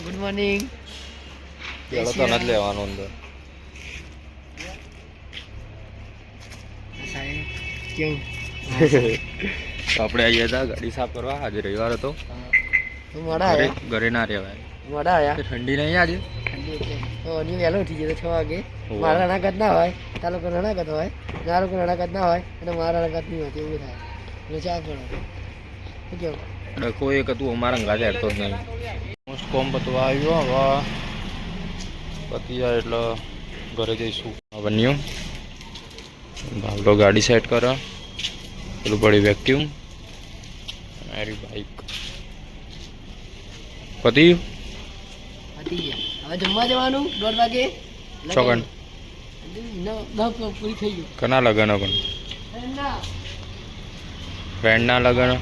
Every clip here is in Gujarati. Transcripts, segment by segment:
Good morning. પેલો તો નથી લેવાનો અંદર. કેવું આપણે આયા હતા ગાડી સાફ કરવા. આજે રવિવાર હતો. ઘરે ના રહેવાય. મોડા આયા. ઠંડી નહીં આજે. ઠંડી વહેલો ઉઠી ગયો 6 વાગે. મારા રણાગત ના હોય, તારા લોકો રણાગત હોય, મારા લોકો રણાગત ના હોય અને મારા રણાગત નહીં હોય એવું થાય. એટલે ચા પડો શું કેવું ડખો એક હતું અમારા અંગાજે હેડતો જ નહીં. મોસ્ટ કોમ પતવા આવ્યો. હવે પતી જાય એટલે ઘરે જઈશું. બન્યું ભાવડો ગાડી સેટ કરે, પેલું પડી વેક્યુમ, મારી બાઈક પતી ગયા. હવે જમવા જવાનું 1:30 વાગે. ચોકન પૂરી થઈ ગયું. કના લગન પણ ફ્રેન્ડના લગન.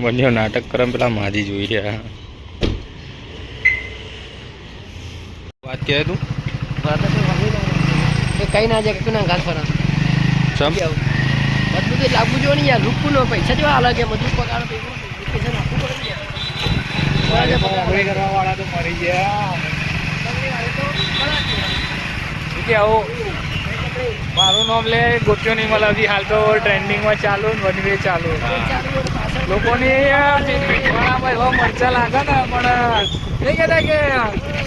બન્યો નાટક કરે પેલા માજી જોઈ રહ્યા. વાત કહે તું કઈ ના જાય ના ઘાસ ફરા સમ બધું તો લાગવું જોઈએ ને યાર. રૂપું નો પૈસા જેવા અલગ મજૂર પગાર પૈસા નાખવું પડે કરવા વાળા તો મરી ગયા. આવું મારું નામ લે ગોત્યો નહીં મળે હજી. હાલ તો ટ્રેન્ડિંગમાં ચાલુ ને વનવે ચાલુ. લોકોની એવા મરચા લાગે ને પણ નહીં કહેતા કે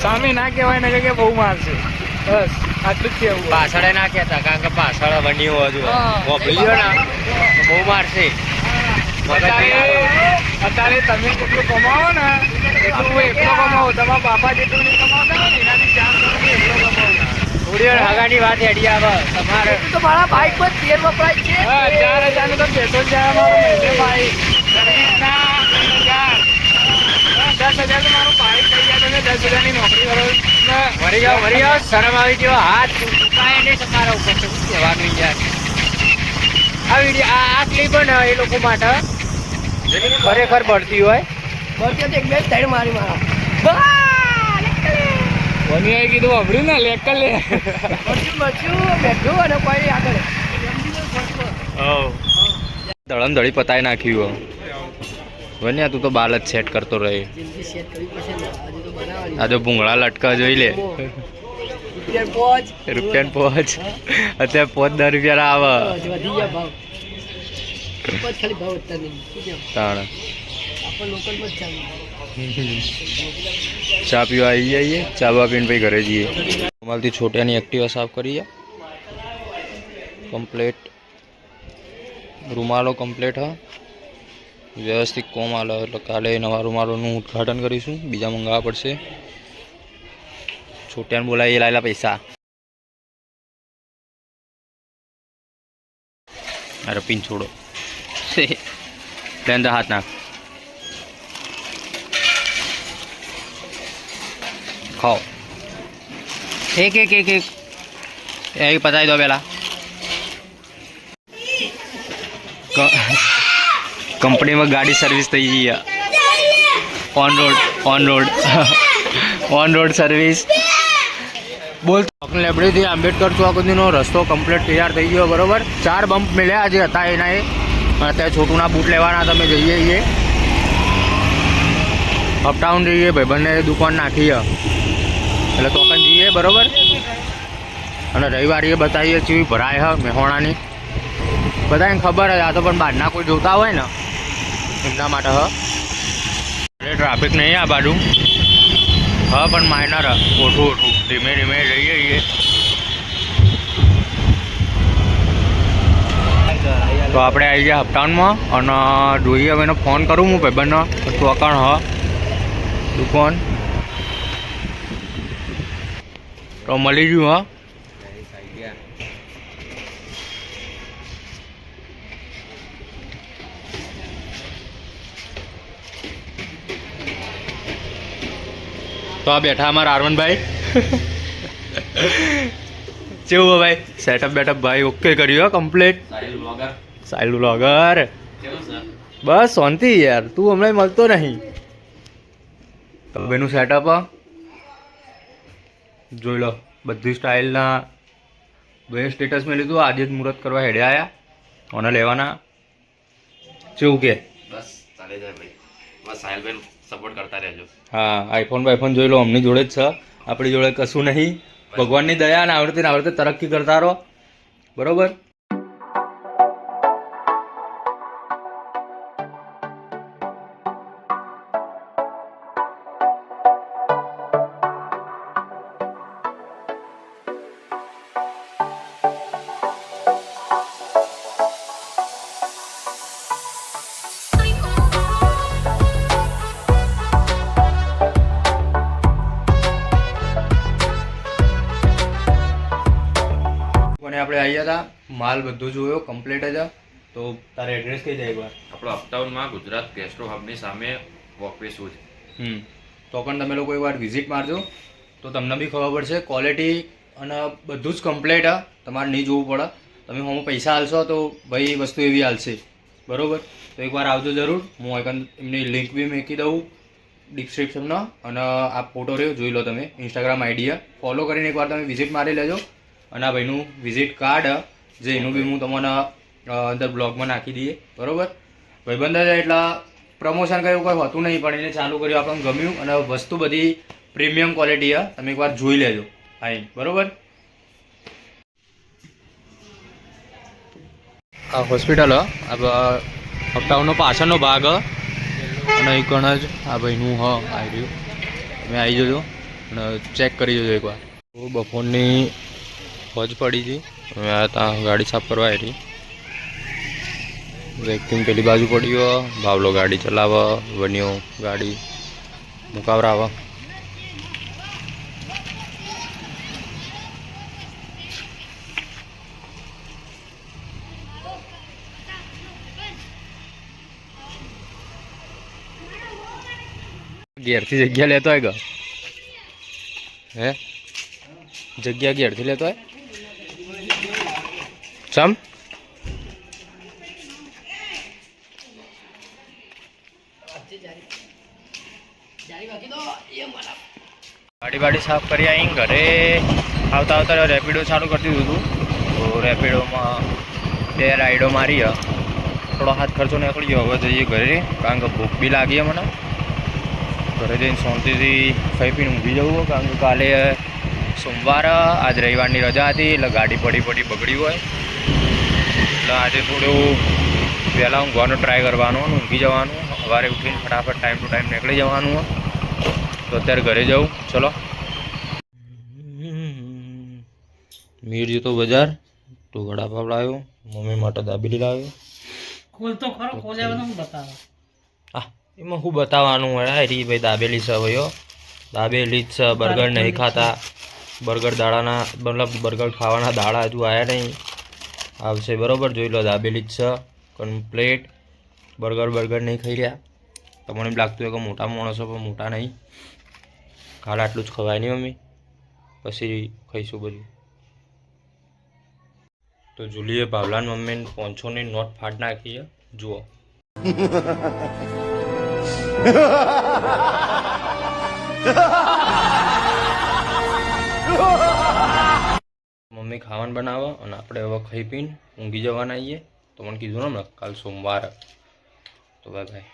સામે ના કહેવાય ને કે બહુ મારશે. બસ આટલું જ કેવું. પાછળ ના કહેતા કારણ કે પાછળ બન્યું હજુ વાપરી ગયો ને બહુ મારશે. અત્યારે તમે જેટલું કમાવો ને એટલું એટલો કમાવો. તમારા બાપા જેટલું નહીં કમાવતા ને એનાથી 4 ગણું એટલો કમાવો. હગાની વાત હેડી આવે તમારે તો મારા બાઈક પર તેલ વપરાય છે. 4,000 નું તો પેટ્રોલ જાય મારું મહિને બાઈક. 10,000 તો મારું બાઈક થઈ જાય. તમે 10,000 ની નોકરી કરો. વરી જાઓ શરમ આવી ગયો. હાથ ચૂકાય નહીં તમારા ઉપર શું કહેવાનું યાર. આ વિડીયો આ ક્લિપ ને એ લોકો માટે ખરેખર પડતી હોય. બળતી એક બે સાઈડ મારી મારા વનિયાએ કીધું અભર્યું ને લેકર લે બચ્યું બેઠું અને કોઈ આગળ દળમ દળી પતાઈ નાખ્યું. વનિયા તું તો બાલ જ સેટ કરતો રહે. આ તો ભૂંગળા લટકા જોઈ લે. રૂપિયા પહોંચ અત્યારે 5-10 રૂપિયા આવે. વધી ગયા ભાવ. ખાલી ભાવ વધતા નહીં. તાણ આપણે લોકલમાં જ ચાલુ. ચા પીવા આવી જઈએ. ચા બા પીને પછી ઘરે જઈએ. અમારાથી છોટિયાની એક્ટિવા સાફ કરીએ. કમ્પ્લેટ રૂમાલો કમ્પ્લેટ હા વ્યવસ્થિત કોમ આલે એટલે કાલે નવા રૂમાલોનું ઉદ્ઘાટન કરીશું. બીજા મંગાવવા પડશે. છોટિયાને બોલાવીએ લાયેલા પૈસા. અરે પિન છોડો પ્લેન હાથ નાખ ખાઓ. એક પતાવી દો પેલા. કંપનીમાં ગાડી સર્વિસ થઈ ગઈ. On road service. બોલ. લેબડીથી આંબેડકર ચોક સુધીનો રસ્તો કમ્પ્લીટ તૈયાર થઈ ગયો. બરોબર 4 બમ્પ મળ્યા જે હતા એના. અત્યારે છોટુના બૂટ લેવાના તમે જઈએ અપટાઉન જઈએ ભાઈબંધને દુકાન નાખીએ એટલે તોકન જઈએ. બરોબર અને રવિવારે બતાવીએ છીએ ભરાય હ મેહોણાની. બધાને ખબર જ. આ તો પણ બહારના કોઈ જોતા હોય ને એમના માટે હ ટ્રાફિક નહીં આ બાજુ હા પણ માઇનર ઓછું ધીમે ધીમે જઈએ. તો આપણે આવી ગયા અપટાઉનમાં અને જોઈએ હવે એને ફોન કરું હું ભાઈબંધનો ચોકણ હ દુકાન તો મળી ગયું હા. તો આ બેઠા અમારા આરવનભાઈ. કેવું ભાઈ સેટઅપ બેટઅપ ભાઈ ઓકે કર્યું કમ્પ્લીટ. સાઈલ વ્લોગર બસ શાંતિ યાર. તું હમણાં મળતો નહીં. તબેનું સેટઅપ જોઈ લો. બધી સ્ટાઇલના બે સ્ટેટસ મેં લીધું. આજે જ મુહૂર્ત કરવા હેડે આવ્યા અને લેવાના કેવું કે બસ ચાલે જાય ભાઈ, બસ સાહેલભાઈ સપોર્ટ કરતા રહેજો. હા, આઈફોન બાઈફોન જોઈ લો, અમની જોડે જ છે, આપણી જોડે કશું નહીં. ભગવાનની દયા ને આવડતે તરક્કી કરતા રહો, બરોબર. અને આપણે આવ્યા હતા, માલ બધું જોયો, કમ્પ્લીટ જ. તો તારે એડ્રેસ કઈ જાય એકવાર? આપણો અપટાઉનમાં ગુજરાત ગેસ્ટ્રો હબની સામે વોકવે શું છે. તો પણ તમે લોકો એકવાર વિઝિટ મારજો, તો તમને બી ખબર પડશે. ક્વોલિટી અને બધું જ કમ્પ્લીટ. તમારે નહીં જોવું પડે. તમે હું પૈસા હાલશો તો ભાઈ વસ્તુ એવી હાલશે, બરોબર. તો એકવાર આવજો જરૂર. હું એમની લિંક બી મૂકી દઉં ડિસ્ક્રિપ્શનમાં. અને આ ફોટો રહ્યો જોઈ લો તમે, ઇન્સ્ટાગ્રામ આઈડી ફોલો કરીને એકવાર તમે વિઝિટ મારી લેજો. અને આ ભાઈનું વિઝિટ કાર્ડ જે એનું બી હું તમને અંદર બ્લોગમાં નાખી દઈએ, બરોબર. ભાઈબંધ છે એટલે પ્રમોશન કર્યું કોઈ હોતું નહીં, પણ એને ચાલુ કર્યું, આપણને ગમ્યું. અને વસ્તુ બધી પ્રીમિયમ ક્વોલિટી તમે એકવાર જોઈ લેજો હા, બરોબર. આ હોસ્પિટલ અપટાઉનનો પાછળનો ભાગ અને એક જ આ ભાઈનું આવી રહ્યું. તમે આવી જજો અને ચેક કરી જજો એકવાર. બપોરની ફોજ પડી હતી, હવે આ ત્યાં ગાડી સાફ કરવા આવી. વેક્યુમ પેલી બાજુ પડ્યો, ભાવલો ગાડી ચલાવે, વન્યો ગાડી મુકાવરાવે. ઘેરથી જગ્યા લેતો હોય હે, જગ્યા ઘેરથી લેતો હોય ચમ. ગાડી વાડી સાફ કરી આવી. ઘરે આવતા આવતા રેપિડો ચાલુ કરી દીધું હતું. તો રેપિડોમાં 2 રાઈડો મારી. થોડો હાથ ખર્ચો નીકળી ગયો. હવે જઈએ ઘરે, કારણ કે ભૂખ બી લાગી મને. ઘરે જઈને શાંતિથી ખાઈ પીને ઊંઘી જવું, કારણ કે કાલે સોમવાર, આજ રવિવારની રજા હતી, એટલે ગાડી પડી બગડી હોય. એટલે આજે થોડું વહેલા ઊંઘવાનો ટ્રાય કરવાનો અને ઊંઘી જવાનું. સવારે ઉઠીને ફટાફટ ટાઈમ ટુ ટાઈમ નીકળી જવાનું. તો અત્યારે ઘરે જાઉં. ચલો. મીરજી તો બજાર, તો વડાપાવ લાવ્યો, મમ્મી માટે દાબેલી લાવ્યો. એમાં શું બતાવવાનું હોય? રી ભાઈ દાબેલી છે ભાઈઓ, દાબેલી જ છે. બર્ગર નહીં ખાતા. બર્ગર દાડાના મતલબ બર્ગર ખાવાના દાડા હજુ આવ્યા નહીં, આવશે બરોબર. જોઈ લો દાબેલી જ છે કમ્પ્લેટ. બર્ગર નહીં ખાઈ રહ્યા. તમને એમ લાગતું હોય કે મોટા માણસો, પણ મોટા નહીં. ખાલી આટલું જ ખવાય નહીં મમ્મી, પછી ખાઈશું બધું. તો જુલીએ ભાવલાન મમ્મીને 500ની નોટ ફાટ નાખી. જુઓ. મમ્મી ખાવાનું બનાવો અને આપણે હવે ખાઈ પીને ઊંઘી જવાના આવીએ. તો મને કીધું ને કાલ સોમવાર. તો બાય બાય.